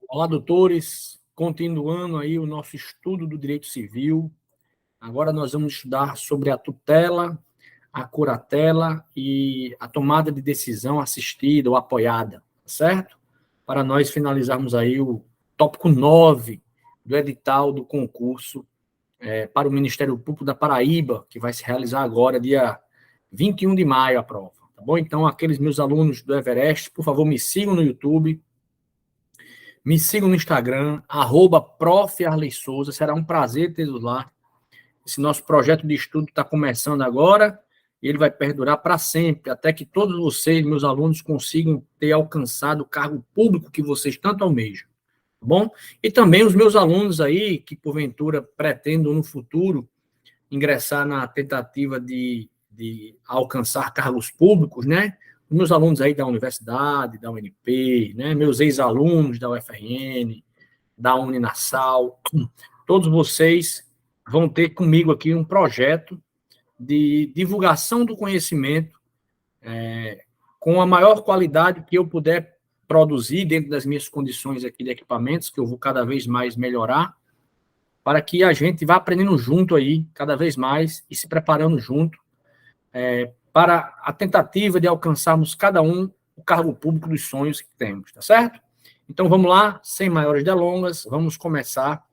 Olá, doutores. Continuando aí o nosso estudo do direito civil. Agora nós vamos estudar sobre a tutela, a curatela e a tomada de decisão assistida ou apoiada, certo? Para nós finalizarmos aí o tópico 9 do edital do concurso para o Ministério Público da Paraíba, que vai se realizar agora, dia 21 de maio, a prova. Tá bom? Então, aqueles meus alunos do Everest, por favor, me sigam no YouTube. Me sigam no Instagram, @Prof. Arley Souza. Será um prazer tê-los lá. Esse nosso projeto de estudo está começando agora e ele vai perdurar para sempre, até que todos vocês, meus alunos, consigam ter alcançado o cargo público que vocês tanto almejam. Tá bom? E também os meus alunos aí, que porventura pretendam no futuro ingressar na tentativa de alcançar cargos públicos, né? Meus alunos aí da universidade, da UNP, né? Meus ex-alunos da UFRN, da Uninassal, todos vocês vão ter comigo aqui um projeto de divulgação do conhecimento com a maior qualidade que eu puder produzir dentro das minhas condições aqui de equipamentos, que eu vou cada vez mais melhorar, para que a gente vá aprendendo junto aí, cada vez mais, e se preparando junto, para a tentativa de alcançarmos cada um o cargo público dos sonhos que temos, tá certo? Então, vamos lá, sem maiores delongas, vamos começar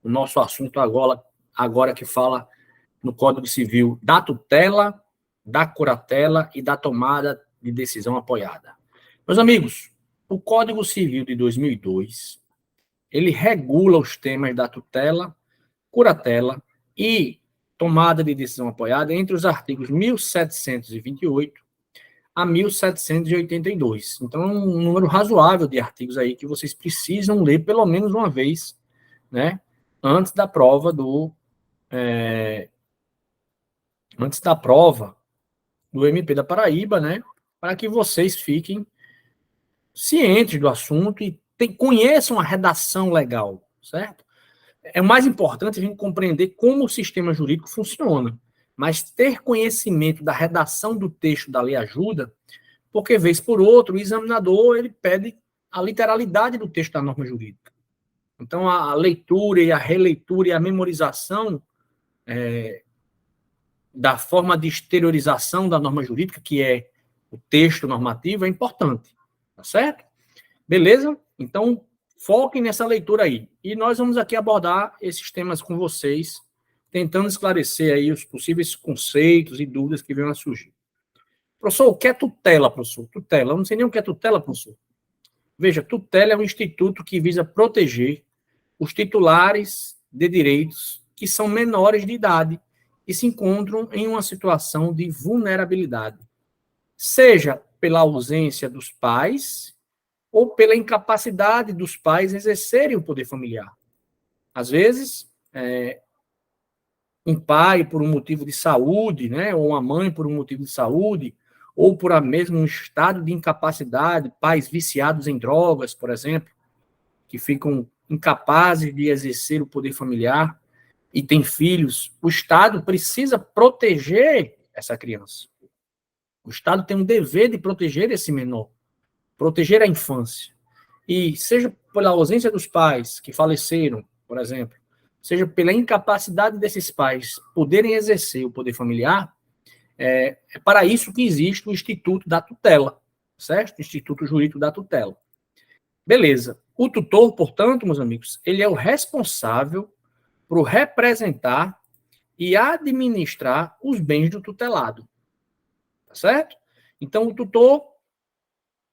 o nosso assunto agora que fala no Código Civil da tutela, da curatela e da tomada de decisão apoiada. Meus amigos, o Código Civil de 2002, ele regula os temas da tutela, curatela e tomada de decisão apoiada entre os artigos 1728 a 1782. Então, é um número razoável de artigos aí que vocês precisam ler pelo menos uma vez, né, antes da prova do MP da Paraíba, né, para que vocês fiquem cientes do assunto e conheçam a redação legal, certo? É o mais importante a gente compreender como o sistema jurídico funciona, mas ter conhecimento da redação do texto da lei ajuda, porque, vez por outra, o examinador ele pede a literalidade do texto da norma jurídica. Então, a leitura e a releitura e a memorização da forma de exteriorização da norma jurídica, que é o texto normativo, é importante. Tá certo? Beleza? Então, foquem nessa leitura aí. E nós vamos aqui abordar esses temas com vocês, tentando esclarecer aí os possíveis conceitos e dúvidas que venham a surgir. Professor, o que é tutela, professor? Tutela. Eu não sei nem o que é tutela, professor. Veja, tutela é um instituto que visa proteger os titulares de direitos que são menores de idade e se encontram em uma situação de vulnerabilidade, seja pela ausência dos pais ou pela incapacidade dos pais exercerem o poder familiar. Às vezes, um pai por um motivo de saúde, né, ou uma mãe por um motivo de saúde, ou por mesmo um estado de incapacidade, pais viciados em drogas, por exemplo, que ficam incapazes de exercer o poder familiar e têm filhos, o Estado precisa proteger essa criança. O Estado tem um dever de proteger esse menor, proteger a infância. E seja pela ausência dos pais que faleceram, por exemplo, seja pela incapacidade desses pais poderem exercer o poder familiar, é para isso que existe o Instituto da Tutela, certo? O Instituto Jurídico da Tutela. Beleza. O tutor, portanto, meus amigos, ele é o responsável por representar e administrar os bens do tutelado. Tá certo? Então, o tutor,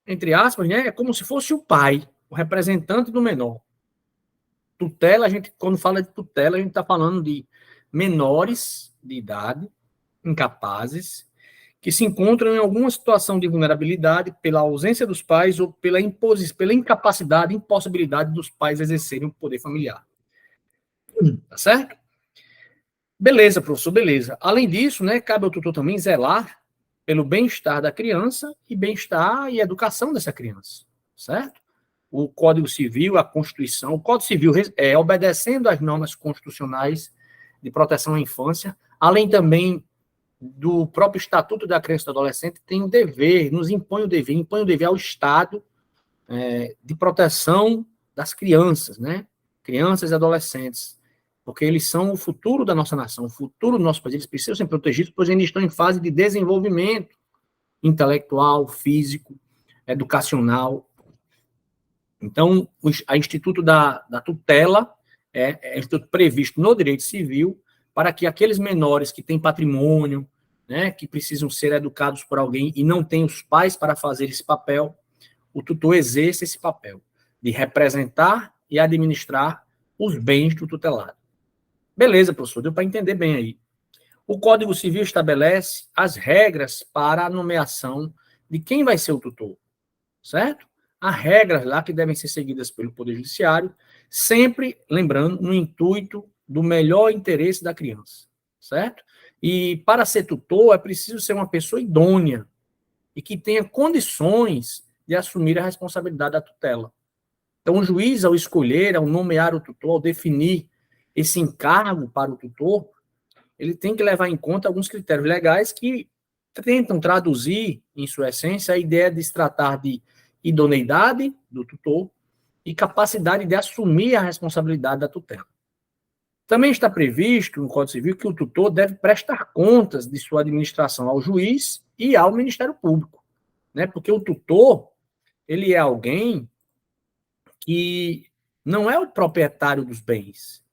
entre aspas, né, é como se fosse o pai, o representante do menor. Tutela, quando fala de tutela, a gente está falando de menores de idade, incapazes, que se encontram em alguma situação de vulnerabilidade pela ausência dos pais ou pela incapacidade, impossibilidade dos pais exercerem o poder familiar. Tá certo? Beleza, professor, beleza. Além disso, né, cabe ao tutor também zelar pelo bem-estar da criança e bem-estar e educação dessa criança, certo? O Código Civil, a Constituição, o Código Civil obedecendo às normas constitucionais de proteção à infância, além também do próprio Estatuto da Criança e do Adolescente tem o dever, nos impõe o dever ao Estado de proteção das crianças, né? Crianças e adolescentes, porque eles são o futuro da nossa nação, o futuro do nosso país, eles precisam ser protegidos, pois eles estão em fase de desenvolvimento intelectual, físico, educacional. Então, a Instituto da Tutela é instituto previsto no direito civil para que aqueles menores que têm patrimônio, né, que precisam ser educados por alguém e não têm os pais para fazer esse papel, o tutor exerce esse papel de representar e administrar os bens do tutelado. Beleza, professor, deu para entender bem aí. O Código Civil estabelece as regras para a nomeação de quem vai ser o tutor, certo? Há regras lá que devem ser seguidas pelo Poder Judiciário, sempre, lembrando, no intuito do melhor interesse da criança, certo? E para ser tutor é preciso ser uma pessoa idônea e que tenha condições de assumir a responsabilidade da tutela. Então, o juiz, ao escolher, ao nomear o tutor, ao definir esse encargo para o tutor, ele tem que levar em conta alguns critérios legais que tentam traduzir, em sua essência, a ideia de se tratar de idoneidade do tutor e capacidade de assumir a responsabilidade da tutela. Também está previsto no Código Civil que o tutor deve prestar contas de sua administração ao juiz e ao Ministério Público, né? Porque o tutor, ele é alguém que não é o proprietário dos bens,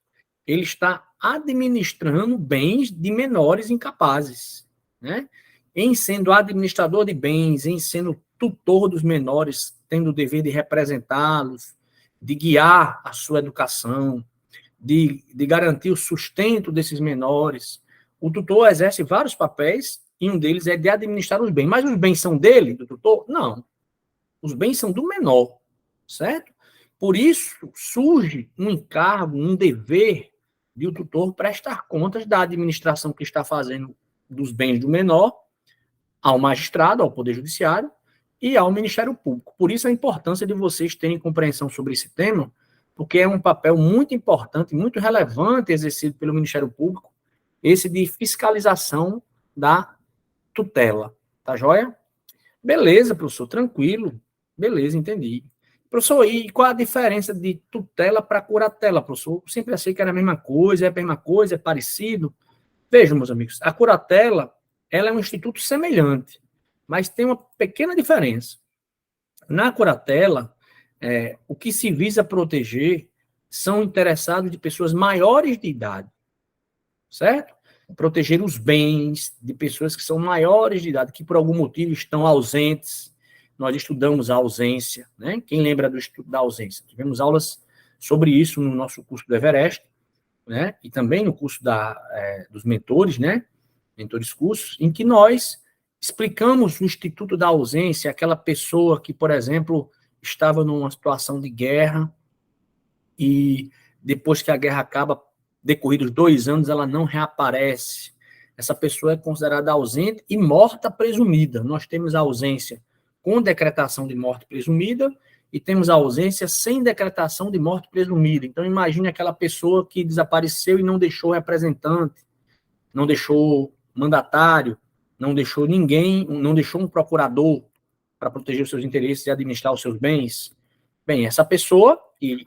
ele está administrando bens de menores incapazes, né? Em sendo administrador de bens, em sendo tutor dos menores, tendo o dever de representá-los, de guiar a sua educação, de garantir o sustento desses menores. O tutor exerce vários papéis, e um deles é de administrar os bens. Mas os bens são dele, do tutor? Não. Os bens são do menor, certo? Por isso, surge um encargo, um dever de o tutor prestar contas da administração que está fazendo dos bens do menor ao magistrado, ao Poder Judiciário e ao Ministério Público. Por isso a importância de vocês terem compreensão sobre esse tema, porque é um papel muito importante, muito relevante exercido pelo Ministério Público, esse de fiscalização da tutela. Tá joia? Beleza, professor, tranquilo. Beleza, entendi. Professor, e qual a diferença de tutela para curatela, professor? Eu sempre achei que era a mesma coisa, é parecido. Vejam, meus amigos, a curatela, ela é um instituto semelhante, mas tem uma pequena diferença. Na curatela, o que se visa proteger são interessados de pessoas maiores de idade, certo? Proteger os bens de pessoas que são maiores de idade, que por algum motivo estão ausentes. Nós estudamos a ausência, né? Quem lembra do estudo da ausência? Tivemos aulas sobre isso no nosso curso do Everest, né? E também no curso dos mentores, né? Mentores cursos, em que nós explicamos o Instituto da Ausência, aquela pessoa que, por exemplo, estava numa situação de guerra e depois que a guerra acaba, decorridos 2 anos, ela não reaparece. Essa pessoa é considerada ausente e morta presumida. Nós temos a ausência com decretação de morte presumida e temos a ausência sem decretação de morte presumida. Então, imagine aquela pessoa que desapareceu e não deixou representante, não deixou mandatário, não deixou ninguém, não deixou um procurador para proteger os seus interesses e administrar os seus bens. Bem, essa pessoa que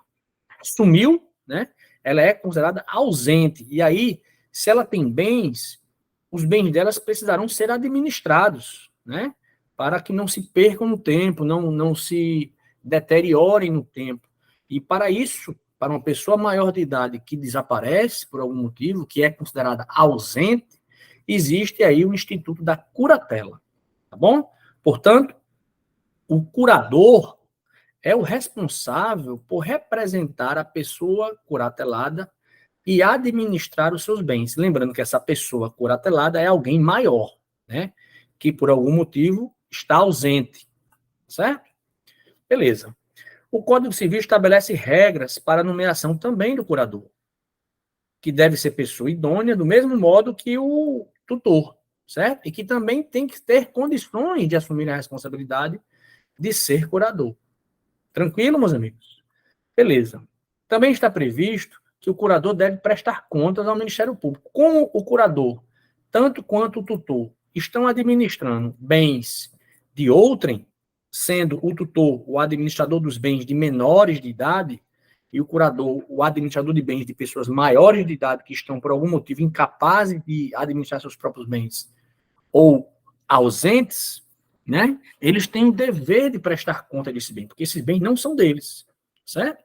sumiu, né, ela é considerada ausente. E aí, se ela tem bens, os bens delas precisarão ser administrados, né, para que não se percam no tempo, não se deteriorem no tempo. E para isso, para uma pessoa maior de idade que desaparece por algum motivo, que é considerada ausente, existe aí o Instituto da Curatela, tá bom? Portanto, o curador é o responsável por representar a pessoa curatelada e administrar os seus bens. Lembrando que essa pessoa curatelada é alguém maior, né? Que por algum motivo está ausente, certo? Beleza. O Código Civil estabelece regras para a nomeação também do curador, que deve ser pessoa idônea, do mesmo modo que o tutor, certo? E que também tem que ter condições de assumir a responsabilidade de ser curador. Tranquilo, meus amigos? Beleza. Também está previsto que o curador deve prestar contas ao Ministério Público. Como o curador tanto quanto o tutor, estão administrando bens de outrem, sendo o tutor o administrador dos bens de menores de idade e o curador o administrador de bens de pessoas maiores de idade que estão, por algum motivo, incapazes de administrar seus próprios bens ou ausentes, né? Eles têm o dever de prestar conta desse bem, porque esses bens não são deles, certo?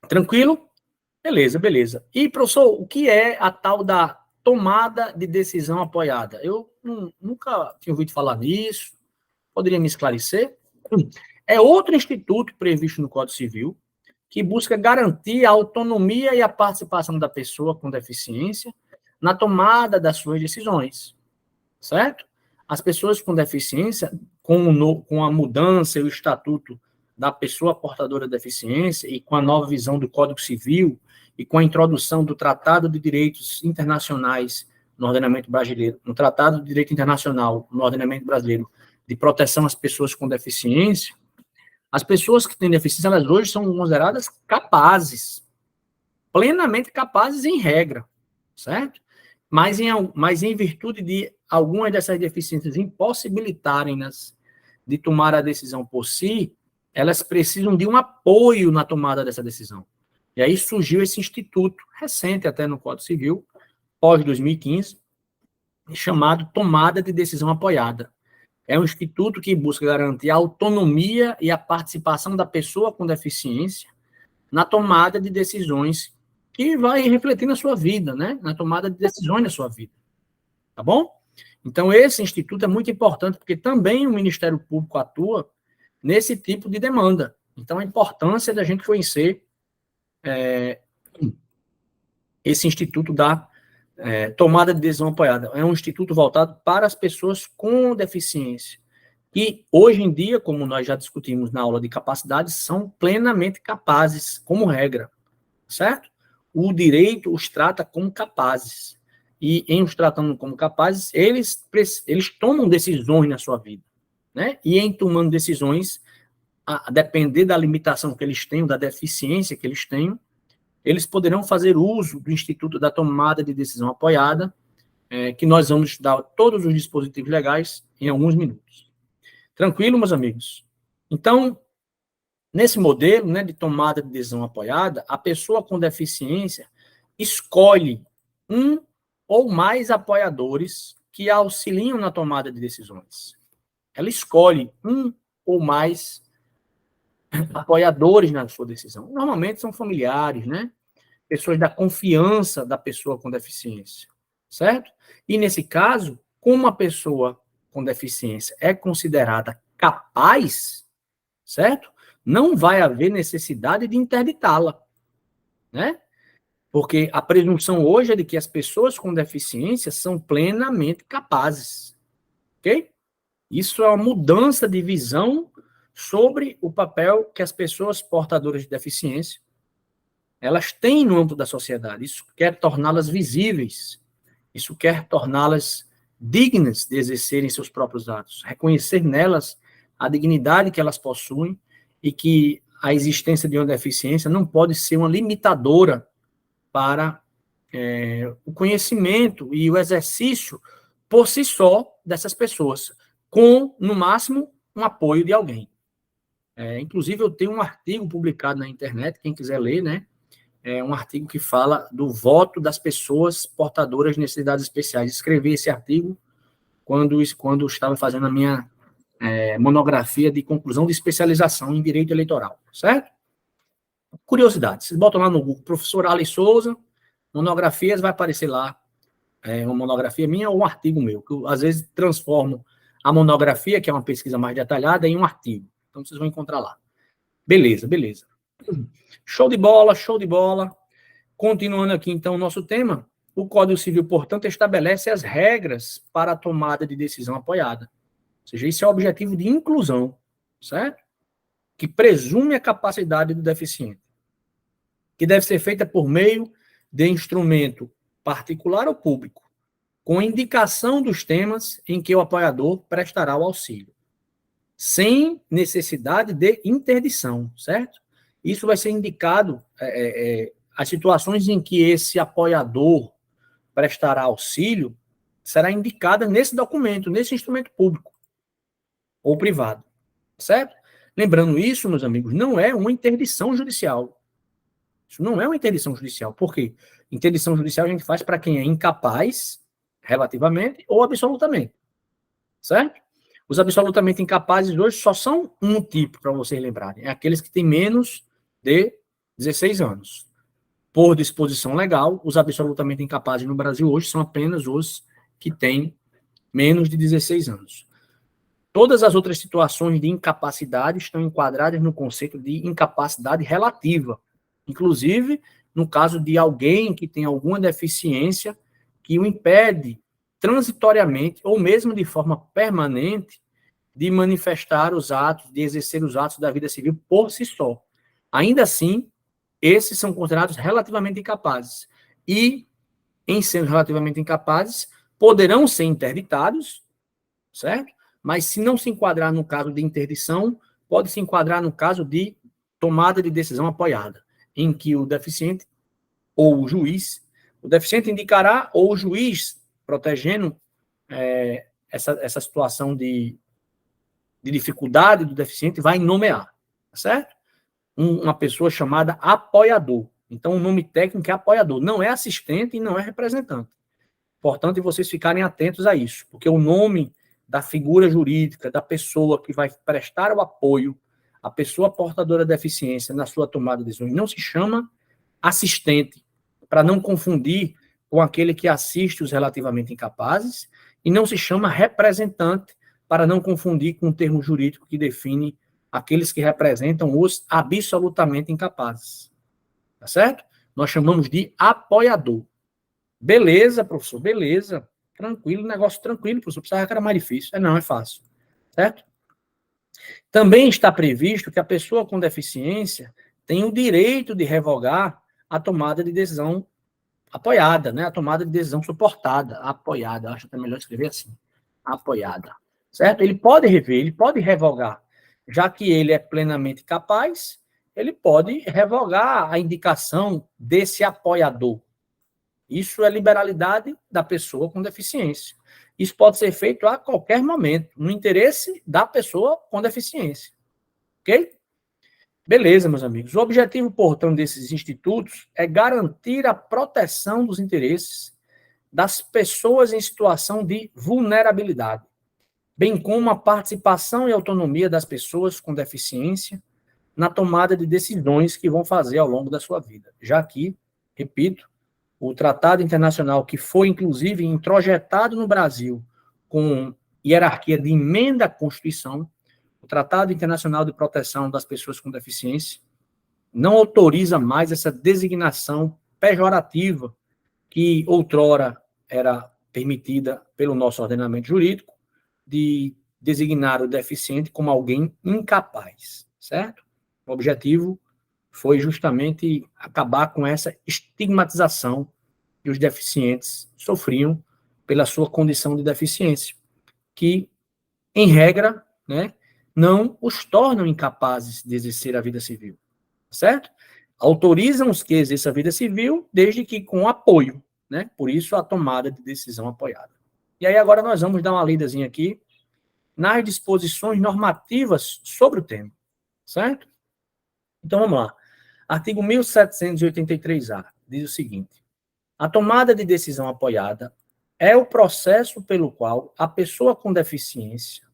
Tranquilo? Beleza, beleza. E, professor, o que é a tal da tomada de decisão apoiada? Eu nunca tinha ouvido falar nisso. Poderia me esclarecer? É outro instituto previsto no Código Civil que busca garantir a autonomia e a participação da pessoa com deficiência na tomada das suas decisões, certo? As pessoas com deficiência, com a mudança e o estatuto da pessoa portadora de deficiência e com a nova visão do Código Civil e com a introdução do Tratado de Direitos Internacionais no ordenamento brasileiro, no Tratado de Direito Internacional no ordenamento brasileiro de proteção às pessoas com deficiência, as pessoas que têm deficiência, elas hoje são consideradas capazes, plenamente capazes em regra, certo? Mas em virtude de algumas dessas deficiências impossibilitarem-nas de tomar a decisão por si, elas precisam de um apoio na tomada dessa decisão. E aí surgiu esse instituto, recente até no Código Civil, pós-2015, chamado Tomada de Decisão Apoiada. É um instituto que busca garantir a autonomia e a participação da pessoa com deficiência na tomada de decisões que vai refletir na sua vida, né? Na tomada de decisões na sua vida. Tá bom? Então, esse instituto é muito importante, porque também o Ministério Público atua nesse tipo de demanda. Então, a importância da gente conhecer esse instituto da tomada de decisão apoiada. É um instituto voltado para as pessoas com deficiência, que hoje em dia, como nós já discutimos na aula de capacidade, são plenamente capazes, como regra, certo? O direito os trata como capazes. E em os tratando como capazes, eles tomam decisões na sua vida, né? E em tomando decisões, a depender da limitação que eles tenham, da deficiência que eles tenham, eles poderão fazer uso do Instituto da Tomada de Decisão Apoiada, que nós vamos estudar todos os dispositivos legais em alguns minutos. Tranquilo, meus amigos? Então, nesse modelo, né, de tomada de decisão apoiada, a pessoa com deficiência escolhe um ou mais apoiadores que a auxiliam na tomada de decisões. Ela escolhe um ou mais apoiadores na sua decisão. Normalmente são familiares, né? Pessoas da confiança da pessoa com deficiência, certo? E nesse caso, como a pessoa com deficiência é considerada capaz, certo? Não vai haver necessidade de interditá-la, né? Porque a presunção hoje é de que as pessoas com deficiência são plenamente capazes, ok? Isso é uma mudança de visão sobre o papel que as pessoas portadoras de deficiência elas têm no âmbito da sociedade. Isso quer torná-las visíveis, isso quer torná-las dignas de exercerem seus próprios atos, reconhecer nelas a dignidade que elas possuem e que a existência de uma deficiência não pode ser uma limitadora para o conhecimento e o exercício por si só dessas pessoas, com, no máximo, um apoio de alguém. Inclusive, eu tenho um artigo publicado na internet, quem quiser ler, né? É um artigo que fala do voto das pessoas portadoras de necessidades especiais. Escrevi esse artigo quando estava fazendo a minha monografia de conclusão de especialização em direito eleitoral, certo? Curiosidade, vocês botam lá no Google, professor Ali Souza, monografias, vai aparecer lá uma monografia minha ou um artigo meu, que eu, às vezes, transformo a monografia, que é uma pesquisa mais detalhada, em um artigo. Então, vocês vão encontrar lá. Beleza, beleza. Show de bola, show de bola. Continuando aqui, então, o nosso tema, o Código Civil, portanto, estabelece as regras para a tomada de decisão apoiada. Ou seja, esse é o objetivo de inclusão, certo? Que presume a capacidade do deficiente, que deve ser feita por meio de instrumento particular ou público, com indicação dos temas em que o apoiador prestará o auxílio, sem necessidade de interdição, certo? Isso vai ser indicado as situações em que esse apoiador prestará auxílio será indicada nesse documento, nesse instrumento público ou privado, certo? Lembrando isso, meus amigos, não é uma interdição judicial. Isso não é uma interdição judicial. Por quê? Interdição judicial a gente faz para quem é incapaz, relativamente, ou absolutamente, certo? Os absolutamente incapazes hoje só são um tipo, para vocês lembrarem. É aqueles que têm menos de 16 anos. Por disposição legal, os absolutamente incapazes no Brasil hoje são apenas os que têm menos de 16 anos. Todas as outras situações de incapacidade estão enquadradas no conceito de incapacidade relativa. Inclusive, no caso de alguém que tem alguma deficiência que o impede transitoriamente ou mesmo de forma permanente de manifestar os atos, de exercer os atos da vida civil por si só. Ainda assim, esses são considerados relativamente incapazes. E, em sendo relativamente incapazes, poderão ser interditados, certo? Mas se não se enquadrar no caso de interdição, pode se enquadrar no caso de tomada de decisão apoiada, em que o deficiente ou o juiz, o deficiente indicará ou o juiz, protegendo essa situação de dificuldade do deficiente, vai nomear, certo? Uma pessoa chamada apoiador. Então, o nome técnico é apoiador, não é assistente e não é representante. Importante vocês ficarem atentos a isso, porque o nome da figura jurídica, da pessoa que vai prestar o apoio, a pessoa portadora de deficiência na sua tomada de decisões, não se chama assistente, para não confundir com aquele que assiste os relativamente incapazes, e não se chama representante, para não confundir com o termo jurídico que define aqueles que representam os absolutamente incapazes. Tá certo? Nós chamamos de apoiador. Beleza, professor, beleza. Tranquilo, negócio tranquilo, professor. Precisava que era mais difícil. Não, é fácil. Certo? Também está previsto que a pessoa com deficiência tem o direito de revogar a tomada de decisão apoiada, né? A tomada de decisão suportada, apoiada. Acho até melhor escrever assim. Apoiada. Certo? Ele pode rever, ele pode revogar. Já que ele é plenamente capaz, ele pode revogar a indicação desse apoiador. Isso é liberalidade da pessoa com deficiência. Isso pode ser feito a qualquer momento, no interesse da pessoa com deficiência. Ok? Beleza, meus amigos. O objetivo, portanto, desses institutos é garantir a proteção dos interesses das pessoas em situação de vulnerabilidade, bem como a participação e autonomia das pessoas com deficiência na tomada de decisões que vão fazer ao longo da sua vida. Já que, repito, o tratado internacional que foi, inclusive, introjetado no Brasil com hierarquia de emenda à Constituição, o Tratado Internacional de Proteção das Pessoas com Deficiência, não autoriza mais essa designação pejorativa que outrora era permitida pelo nosso ordenamento jurídico, de designar o deficiente como alguém incapaz, certo? O objetivo foi justamente acabar com essa estigmatização que os deficientes sofriam pela sua condição de deficiência, que, em regra, né, não os tornam incapazes de exercer a vida civil, certo? Autorizam os que exerçam a vida civil, desde que com apoio, né? Por isso a tomada de decisão apoiada. E aí agora nós vamos dar uma lidazinha aqui nas disposições normativas sobre o tema, certo? Então vamos lá. Artigo 1783-A diz o seguinte: a tomada de decisão apoiada é o processo pelo qual a pessoa com deficiência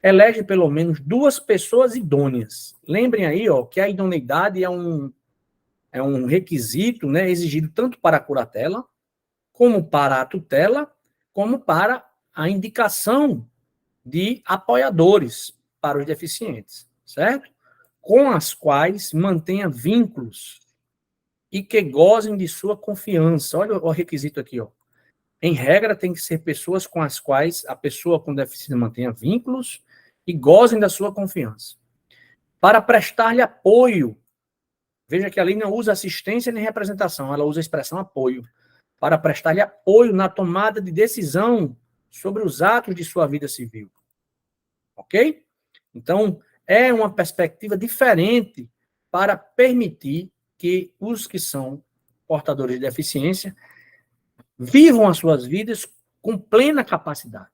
elege pelo menos duas pessoas idôneas. Lembrem aí, ó, que a idoneidade é um requisito, né, exigido tanto para a curatela, como para a tutela, como para a indicação de apoiadores para os deficientes, certo? Com as quais mantenha vínculos e que gozem de sua confiança. Olha o requisito aqui, ó. Em regra, tem que ser pessoas com as quais a pessoa com deficiência mantenha vínculos e gozem da sua confiança. Para prestar-lhe apoio, veja que a lei não usa assistência nem representação, ela usa a expressão apoio. Para prestar-lhe apoio na tomada de decisão sobre os atos de sua vida civil. Ok? Então, é uma perspectiva diferente para permitir que os que são portadores de deficiência vivam as suas vidas com plena capacidade,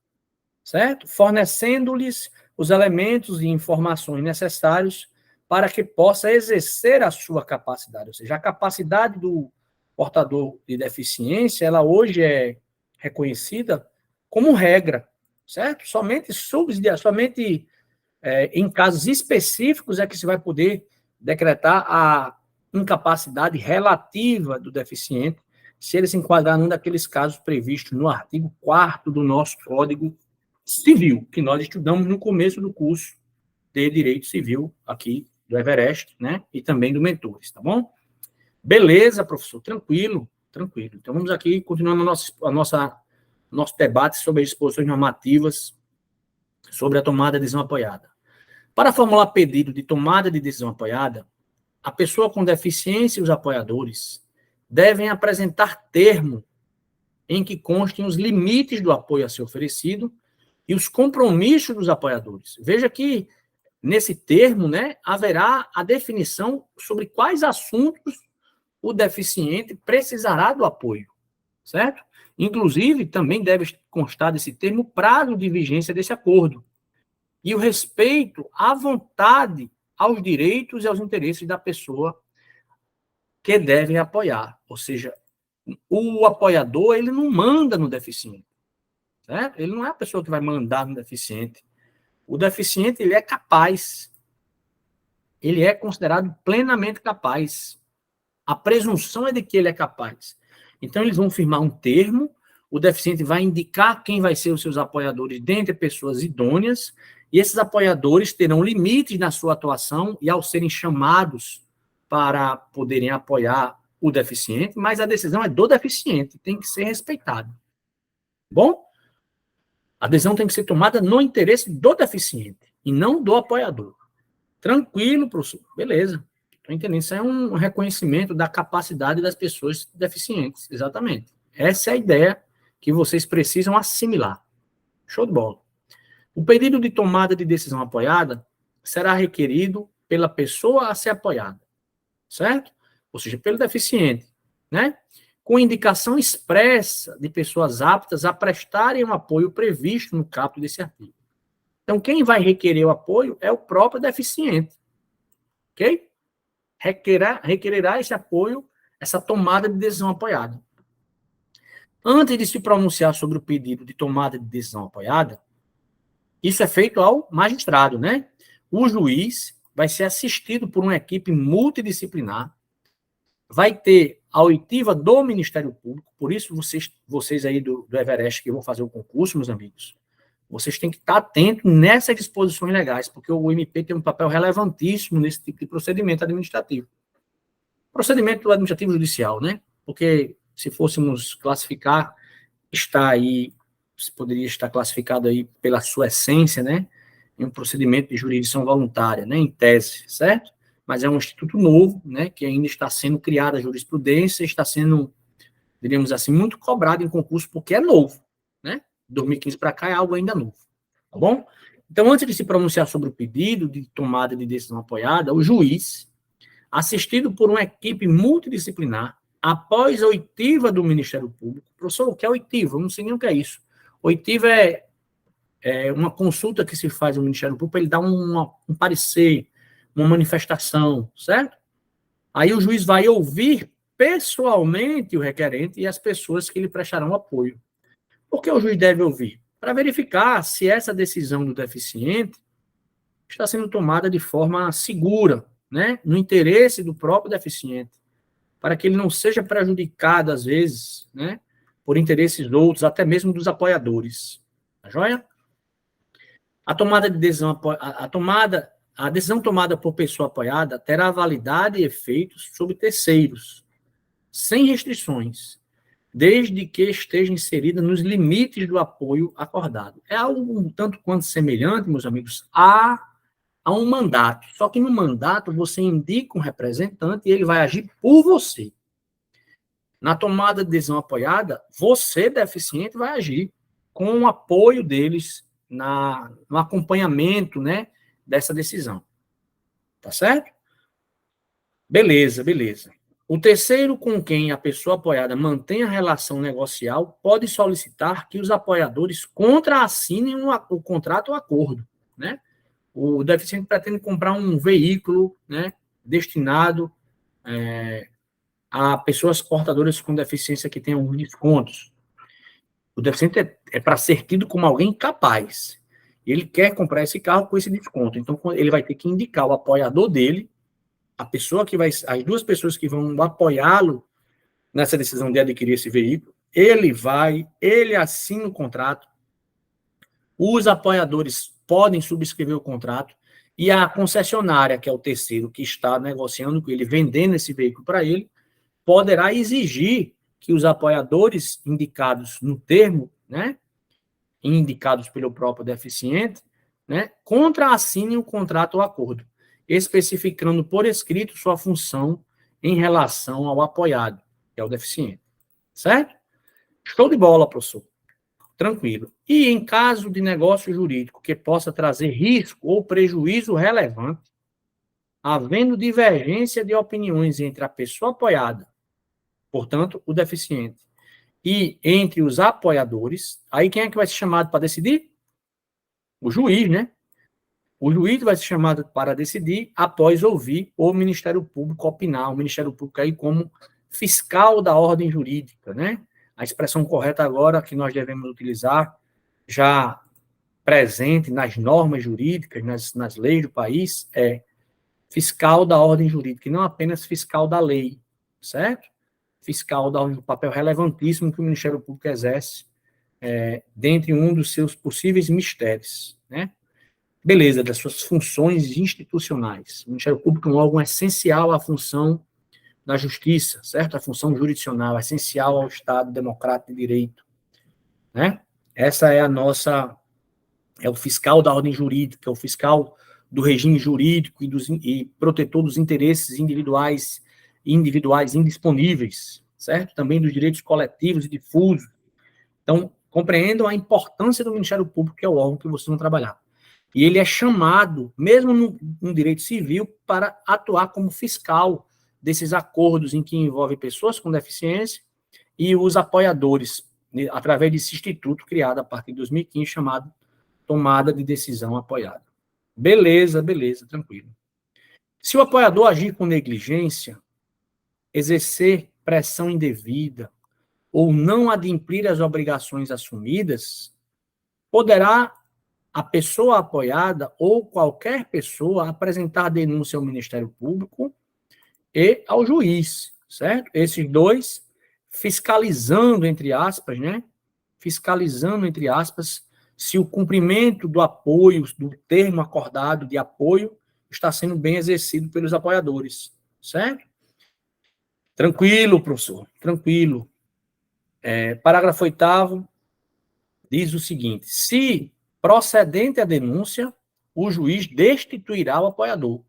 certo? Fornecendo-lhes os elementos e informações necessários para que possa exercer a sua capacidade. Ou seja, a capacidade do portador de deficiência, ela hoje é reconhecida como regra, certo? Somente somente em casos específicos é que se vai poder decretar a incapacidade relativa do deficiente, se ele se enquadrar num daqueles casos previstos no artigo 4º do nosso Código Civil, que nós estudamos no começo do curso de Direito Civil aqui do Everest, né? E também do Mentores, tá bom? Beleza, professor, tranquilo, tranquilo. Então vamos aqui continuando nosso debate sobre as disposições normativas sobre a tomada de decisão apoiada. Para formular pedido de tomada de decisão apoiada, a pessoa com deficiência e os apoiadores devem apresentar termo em que constem os limites do apoio a ser oferecido e os compromissos dos apoiadores. Veja que, nesse termo, né, haverá a definição sobre quais assuntos o deficiente precisará do apoio, certo? Inclusive, também deve constar desse termo o prazo de vigência desse acordo e o respeito à vontade, aos direitos e aos interesses da pessoa que devem apoiar. Ou seja, o apoiador, ele não manda no deficiente, certo? Ele não é a pessoa que vai mandar no deficiente. O deficiente, ele é capaz. Ele é considerado plenamente capaz. A presunção é de que ele é capaz. Então, eles vão firmar um termo, o deficiente vai indicar quem vai ser os seus apoiadores dentre pessoas idôneas, e esses apoiadores terão limites na sua atuação e ao serem chamados para poderem apoiar o deficiente, mas a decisão é do deficiente, tem que ser respeitada. Bom? A decisão tem que ser tomada no interesse do deficiente e não do apoiador. Tranquilo, professor. Beleza. Estou entendendo. Isso é um reconhecimento da capacidade das pessoas deficientes. Exatamente. Essa é a ideia que vocês precisam assimilar. Show de bola. O pedido de tomada de decisão apoiada será requerido pela pessoa a ser apoiada, certo? Ou seja, pelo deficiente, né? Com indicação expressa de pessoas aptas a prestarem o apoio previsto no caput desse artigo. Então, quem vai requerer o apoio é o próprio deficiente, ok? Requererá esse apoio, essa tomada de decisão apoiada. Antes de se pronunciar sobre o pedido de tomada de decisão apoiada, isso é feito ao magistrado, né? O juiz vai ser assistido por uma equipe multidisciplinar, vai ter a oitiva do Ministério Público, por isso vocês aí do Everest que vão fazer o concurso, meus amigos, vocês têm que estar atentos nessas disposições legais, porque o MP tem um papel relevantíssimo nesse tipo de procedimento administrativo. Procedimento administrativo judicial, né? Porque se fôssemos classificar, poderia estar classificado aí pela sua essência, né? Em um procedimento de jurisdição voluntária, né? Em tese, certo? Mas é um instituto novo, né? Que ainda está sendo criada a jurisprudência, está sendo, diríamos assim, muito cobrado em concurso, porque é novo, né? 2015 para cá é algo ainda novo, tá bom? Então, antes de se pronunciar sobre o pedido de tomada de decisão apoiada, o juiz, assistido por uma equipe multidisciplinar, após a oitiva do Ministério Público. Professor, o que é oitiva? Eu não sei nem o que é isso. Oitiva é uma consulta que se faz no Ministério Público para ele dar um parecer, uma manifestação, certo? Aí o juiz vai ouvir pessoalmente o requerente e as pessoas que lhe prestarão apoio. Por que o juiz deve ouvir? Para verificar se essa decisão do deficiente está sendo tomada de forma segura, né? No interesse do próprio deficiente, para que ele não seja prejudicado, às vezes, né? Por interesses outros, até mesmo dos apoiadores. Tá joia? A decisão tomada por pessoa apoiada terá validade e efeitos sobre terceiros, sem restrições, desde que esteja inserida nos limites do apoio acordado. É algo um tanto quanto semelhante, meus amigos, a um mandato. Só que no mandato você indica um representante e ele vai agir por você. Na tomada de decisão apoiada, você, deficiente, vai agir com o apoio deles no acompanhamento, né, dessa decisão. Tá certo? Beleza, beleza. O terceiro com quem a pessoa apoiada mantém a relação negocial pode solicitar que os apoiadores contraassinem o contrato ou acordo, né? O deficiente pretende comprar um veículo, né, destinado a pessoas portadoras com deficiência que tenham alguns descontos. O deficiente é para ser tido como alguém capaz. Ele quer comprar esse carro com esse desconto. Então, ele vai ter que indicar o apoiador dele, a pessoa que vai, as duas pessoas que vão apoiá-lo nessa decisão de adquirir esse veículo. Ele assina o contrato. Os apoiadores podem subscrever o contrato e a concessionária, que é o terceiro que está negociando com ele, vendendo esse veículo para ele, poderá exigir que os apoiadores indicados no termo, né, indicados pelo próprio deficiente, né, contraassinem o contrato ou acordo, especificando por escrito sua função em relação ao apoiado, que é o deficiente. Certo? Show de bola, professor. Tranquilo. E em caso de negócio jurídico que possa trazer risco ou prejuízo relevante, havendo divergência de opiniões entre a pessoa apoiada, portanto, o deficiente, e entre os apoiadores, aí quem é que vai ser chamado para decidir? O juiz, né? O juiz vai ser chamado para decidir após ouvir o Ministério Público opinar. O Ministério Público aí como fiscal da ordem jurídica, né? A expressão correta agora que nós devemos utilizar, já presente nas normas jurídicas, nas leis do país, é fiscal da ordem jurídica, e não apenas fiscal da lei, certo? Fiscal da ordem, um papel relevantíssimo que o Ministério Público exerce, dentre um dos seus possíveis mistérios, né? Beleza, das suas funções institucionais. O Ministério Público é um órgão essencial à função da justiça, certo? A função jurisdicional, essencial ao Estado democrático de direito, né? Essa é a nossa, é o fiscal da ordem jurídica, é o fiscal do regime jurídico e protetor dos interesses individuais indisponíveis, certo? Também dos direitos coletivos e difusos. Então, compreendam a importância do Ministério Público, que é o órgão que vocês vão trabalhar. E ele é chamado, mesmo no direito civil, para atuar como fiscal desses acordos em que envolve pessoas com deficiência e os apoiadores, através desse instituto criado a partir de 2015, chamado Tomada de Decisão Apoiada. Beleza, tranquilo. Se o apoiador agir com negligência, exercer pressão indevida ou não adimplir as obrigações assumidas, poderá a pessoa apoiada ou qualquer pessoa apresentar denúncia ao Ministério Público e ao juiz, certo? Esses dois fiscalizando, entre aspas, né? Fiscalizando, entre aspas, se o cumprimento do apoio, do termo acordado de apoio, está sendo bem exercido pelos apoiadores, certo? Tranquilo, professor, tranquilo. Parágrafo 8º diz o seguinte: se procedente a denúncia, o juiz destituirá o apoiador. Ou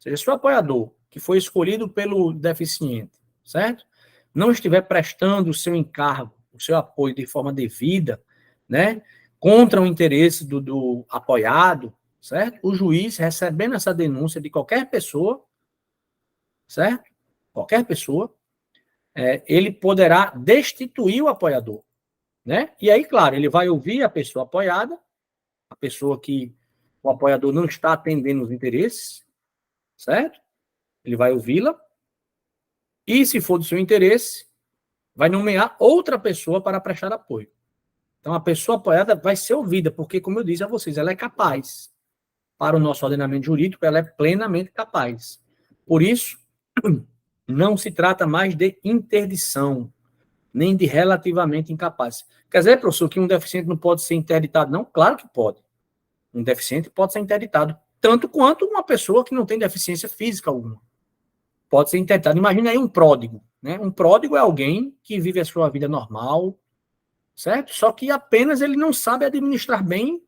seja, se o apoiador, que foi escolhido pelo deficiente, certo? Não estiver prestando o seu encargo, o seu apoio de forma devida, né? Contra o interesse do apoiado, certo? O juiz, recebendo essa denúncia de qualquer pessoa, certo? Qualquer pessoa, ele poderá destituir o apoiador, né? E aí, claro, ele vai ouvir a pessoa apoiada, a pessoa que o apoiador não está atendendo os interesses, certo? Ele vai ouvi-la, e se for do seu interesse, vai nomear outra pessoa para prestar apoio. Então, a pessoa apoiada vai ser ouvida, porque, como eu disse a vocês, ela é capaz. Para o nosso ordenamento jurídico, ela é plenamente capaz. Por isso, não se trata mais de interdição, nem de relativamente incapaz. Quer dizer, professor, que um deficiente não pode ser interditado? Não, claro que pode. Um deficiente pode ser interditado, tanto quanto uma pessoa que não tem deficiência física alguma. Pode ser interditado. Imagina aí um pródigo, né? Um pródigo é alguém que vive a sua vida normal, certo? Só que apenas ele não sabe administrar bem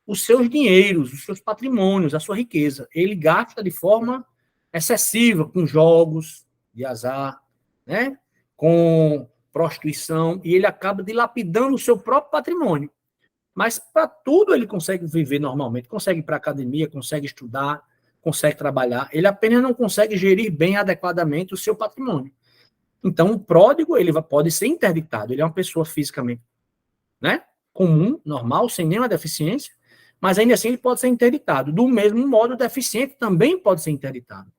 os seus dinheiros, os seus patrimônios, a sua riqueza. Ele gasta de forma excessiva com jogos de azar, né? Com prostituição, e ele acaba dilapidando o seu próprio patrimônio. Mas para tudo ele consegue viver normalmente, consegue ir para a academia, consegue estudar, consegue trabalhar, ele apenas não consegue gerir bem adequadamente o seu patrimônio. Então, o pródigo, ele pode ser interditado, ele é uma pessoa fisicamente, né, comum, normal, sem nenhuma deficiência, mas ainda assim ele pode ser interditado. Do mesmo modo, o deficiente também pode ser interditado.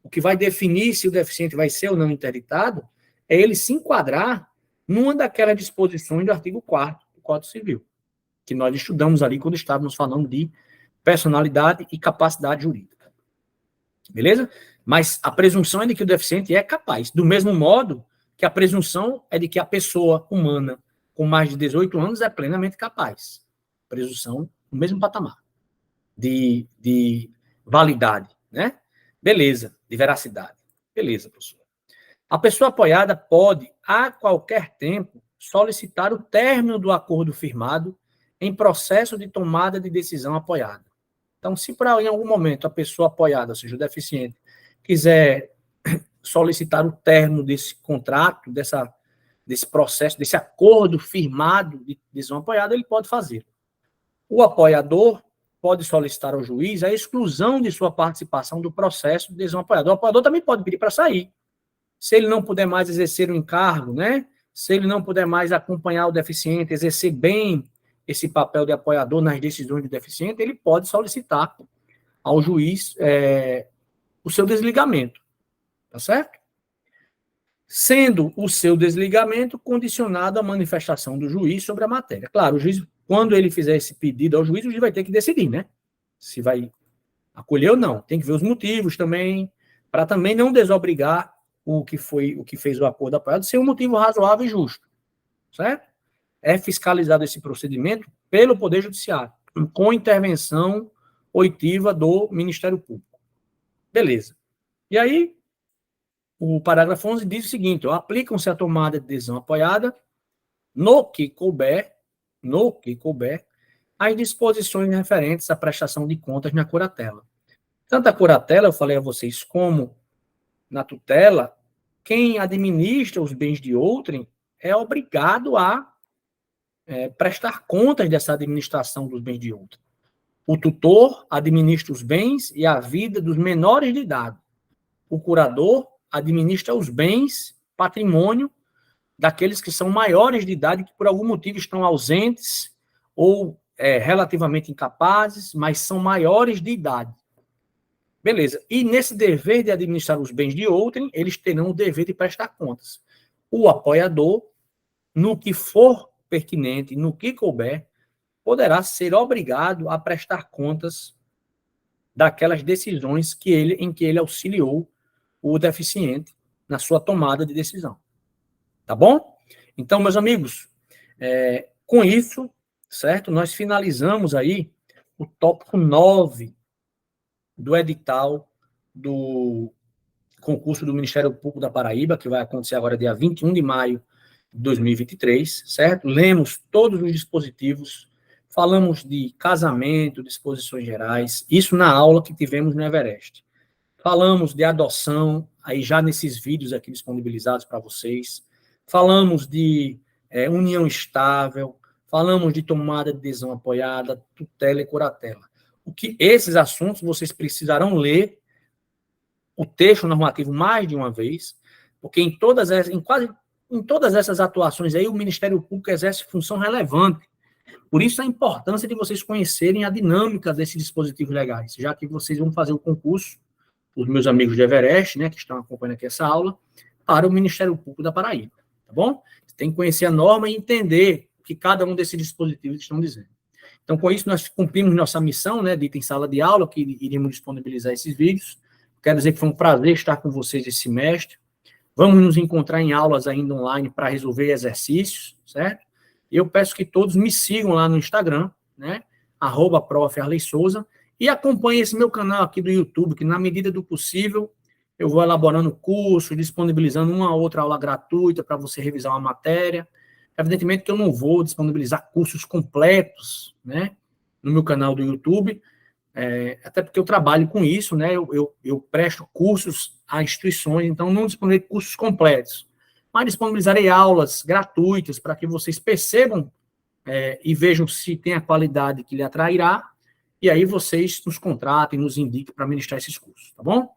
O que vai definir se o deficiente vai ser ou não interditado é ele se enquadrar numa daquelas disposições do artigo 4º do Código Civil, que nós estudamos ali quando estávamos falando de personalidade e capacidade jurídica. Beleza? Mas a presunção é de que o deficiente é capaz. Do mesmo modo que a presunção é de que a pessoa humana com mais de 18 anos é plenamente capaz. Presunção no mesmo patamar de validade, né? Beleza, de veracidade. Beleza, professor. A pessoa apoiada pode, a qualquer tempo, solicitar o término do acordo firmado em processo de tomada de decisão apoiada. Então, se por em algum momento a pessoa apoiada, ou seja, o deficiente, quiser solicitar o término desse contrato, desse processo, desse acordo firmado de decisão apoiada, ele pode fazer. O apoiador pode solicitar ao juiz a exclusão de sua participação do processo de decisão apoiada. O apoiador também pode pedir para sair. Se ele não puder mais exercer o encargo, né? Se ele não puder mais acompanhar o deficiente, exercer bem esse papel de apoiador nas decisões do deficiente, ele pode solicitar ao juiz o seu desligamento, tá certo? Sendo o seu desligamento condicionado à manifestação do juiz sobre a matéria. Claro, o juiz, quando ele fizer esse pedido ao juiz, o juiz vai ter que decidir, né? Se vai acolher ou não. Tem que ver os motivos também, para também não desobrigar o que fez o acordo apoiado, ser um motivo razoável e justo, certo? É fiscalizado esse procedimento pelo Poder Judiciário, com intervenção oitiva do Ministério Público. Beleza. E aí, o parágrafo 11 diz o seguinte: aplicam-se a tomada de decisão apoiada no que couber, as disposições referentes à prestação de contas na curatela. Tanto a curatela, eu falei a vocês, como na tutela, quem administra os bens de outrem é obrigado a prestar contas dessa administração dos bens de outrem. O tutor administra os bens e a vida dos menores de idade. O curador administra os bens, patrimônio, daqueles que são maiores de idade, que por algum motivo estão ausentes ou relativamente incapazes, mas são maiores de idade. Beleza. E nesse dever de administrar os bens de outrem, eles terão o dever de prestar contas. O apoiador, no que for pertinente, no que couber, poderá ser obrigado a prestar contas daquelas decisões em que ele auxiliou o deficiente na sua tomada de decisão. Tá bom? Então, meus amigos, com isso, certo? Nós finalizamos aí o tópico 9 do edital do concurso do Ministério Público da Paraíba, que vai acontecer agora dia 21 de maio de 2023, certo? Lemos todos os dispositivos, falamos de casamento, disposições gerais, isso na aula que tivemos no Everest. Falamos de adoção, aí já nesses vídeos aqui disponibilizados para vocês. Falamos de união estável, falamos de tomada de decisão apoiada, tutela e curatela. Esses assuntos vocês precisarão ler o texto normativo mais de uma vez, porque em todas essas atuações aí o Ministério Público exerce função relevante. Por isso a importância de vocês conhecerem a dinâmica desses dispositivos legais, já que vocês vão fazer o concurso, os meus amigos de Everest, né, que estão acompanhando aqui essa aula, para o Ministério Público da Paraíba, tá bom? Você tem que conhecer a norma e entender o que cada um desses dispositivos estão dizendo. Então, com isso, nós cumprimos nossa missão, né, dita em sala de aula, que iríamos disponibilizar esses vídeos. Quero dizer que foi um prazer estar com vocês esse semestre. Vamos nos encontrar em aulas ainda online para resolver exercícios, certo? Eu peço que todos me sigam lá no Instagram, né, @prof.arley_souza, e acompanhem esse meu canal aqui do YouTube, que na medida do possível eu vou elaborando curso, disponibilizando uma ou outra aula gratuita para você revisar uma matéria. Evidentemente que eu não vou disponibilizar cursos completos, né, no meu canal do YouTube, até porque eu trabalho com isso, né, eu presto cursos a instituições, então não disponibilizarei cursos completos, mas disponibilizarei aulas gratuitas para que vocês percebam e vejam se tem a qualidade que lhe atrairá, e aí vocês nos contratem, nos indiquem para ministrar esses cursos, tá bom?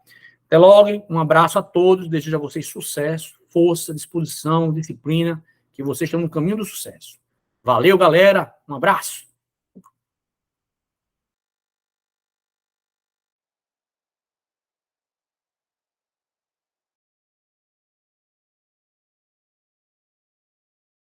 Até logo, um abraço a todos, desejo a vocês sucesso, força, disposição, disciplina, que vocês estão no caminho do sucesso. Valeu, galera, um abraço.